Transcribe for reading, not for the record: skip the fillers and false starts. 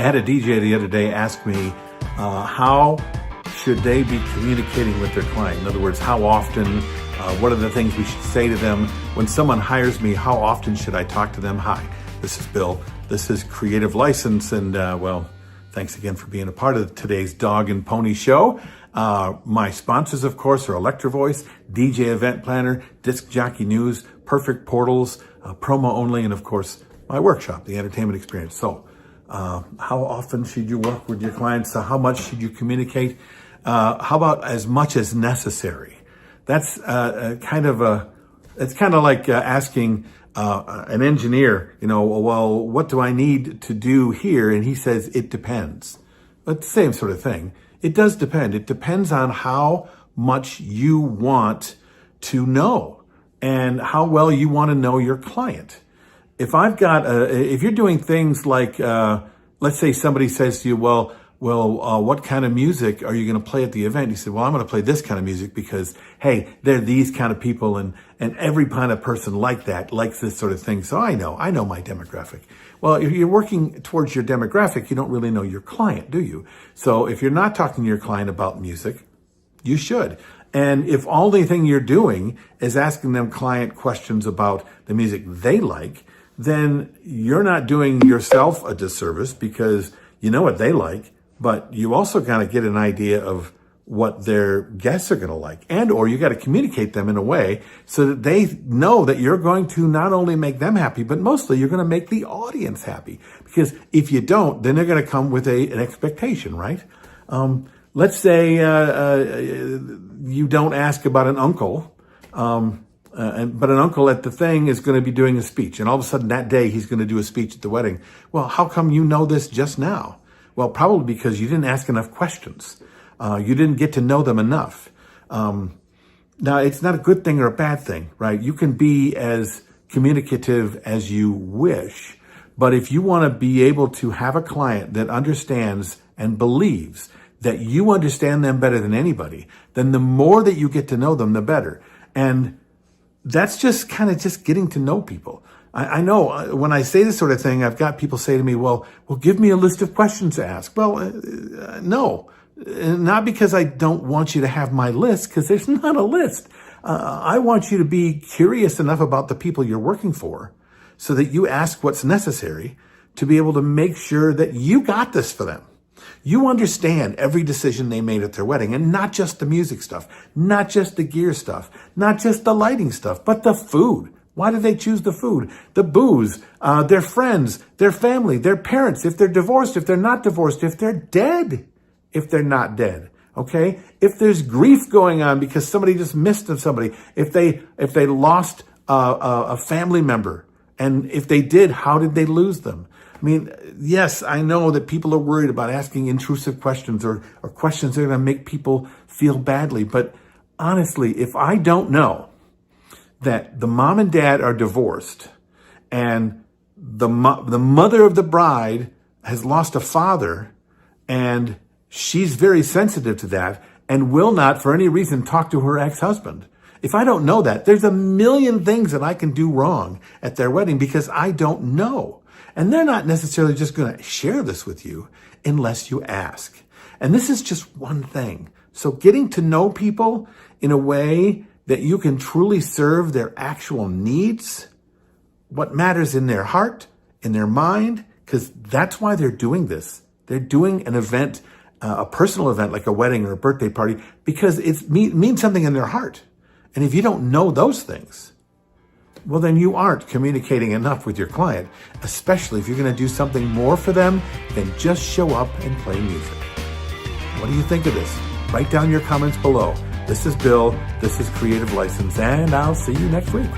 had a DJ the other day ask me, how should they be communicating with their client? In other words, how often, what are the things we should say to them? When someone hires me, how often should I talk to them? Hi, this is Bill. This is Creative License. And well, thanks again for being a part of today's Dog and Pony Show. My sponsors, of course, are Electro Voice, DJ Event Planner, Disc Jockey News, Perfect Portals, Promo Only, and of course, my workshop, The Entertainment Experience. So, how often should you work with your clients? How much should you communicate? How about as much as necessary? That's it's kind of like asking an engineer, well, what do I need to do here? And he says, it depends. But the same sort of thing. It does depend. It depends on how much you want to know and how well you want to know your client. If if you're doing things like, let's say somebody says to you, well, what kind of music are you going to play at the event? You said, well, I'm going to play this kind of music because, hey, they're these kind of people and every kind of person like that likes this sort of thing. So I know my demographic. Well, if you're working towards your demographic, you don't really know your client, do you? So if you're not talking to your client about music, you should. And if all the thing you're doing is asking them client questions about the music they like, then you're not doing yourself a disservice because you know what they like, but you also kind of get an idea of what their guests are going to like. And or you got to communicate them in a way so that they know that you're going to not only make them happy, but mostly you're going to make the audience happy. Because if you don't, then they're going to come with an expectation, right? Let's say you don't ask about an uncle, but an uncle at the thing is going to be doing a speech. And all of a sudden that day he's going to do a speech at the wedding. Well, how come you know this just now? Well, probably because you didn't ask enough questions. You didn't get to know them enough. Now, it's not a good thing or a bad thing, right? You can be as communicative as you wish, but if you want to be able to have a client that understands and believes that you understand them better than anybody, then the more that you get to know them, the better. And that's just kind of just getting to know people. I know when I say this sort of thing, I've got people say to me, well, give me a list of questions to ask. Well, no, not because I don't want you to have my list, because there's not a list. I want you to be curious enough about the people you're working for so that you ask what's necessary to be able to make sure that you got this for them. You understand every decision they made at their wedding, and not just the music stuff, not just the gear stuff, not just the lighting stuff, but the food. Why did they choose the food? The booze, their friends, their family, their parents, if they're divorced, if they're not divorced, if they're dead, if they're not dead, okay? If there's grief going on because somebody just missed somebody, if they lost a family member, and if they did, how did they lose them? I mean, yes, I know that people are worried about asking intrusive questions or questions that are going to make people feel badly, but honestly, if I don't know that the mom and dad are divorced and the mother of the bride has lost a father and she's very sensitive to that and will not for any reason talk to her ex-husband. If I don't know that, there's a million things that I can do wrong at their wedding because I don't know. And they're not necessarily just going to share this with you unless you ask. And this is just one thing. So getting to know people in a way that you can truly serve their actual needs, what matters in their heart, in their mind, because that's why they're doing this. They're doing an event, a personal event like a wedding or a birthday party, because it means something in their heart. And if you don't know those things, well, then you aren't communicating enough with your client, especially if you're going to do something more for them than just show up and play music. What do you think of this? Write down your comments below. This is Bill, this is Creative License, and I'll see you next week.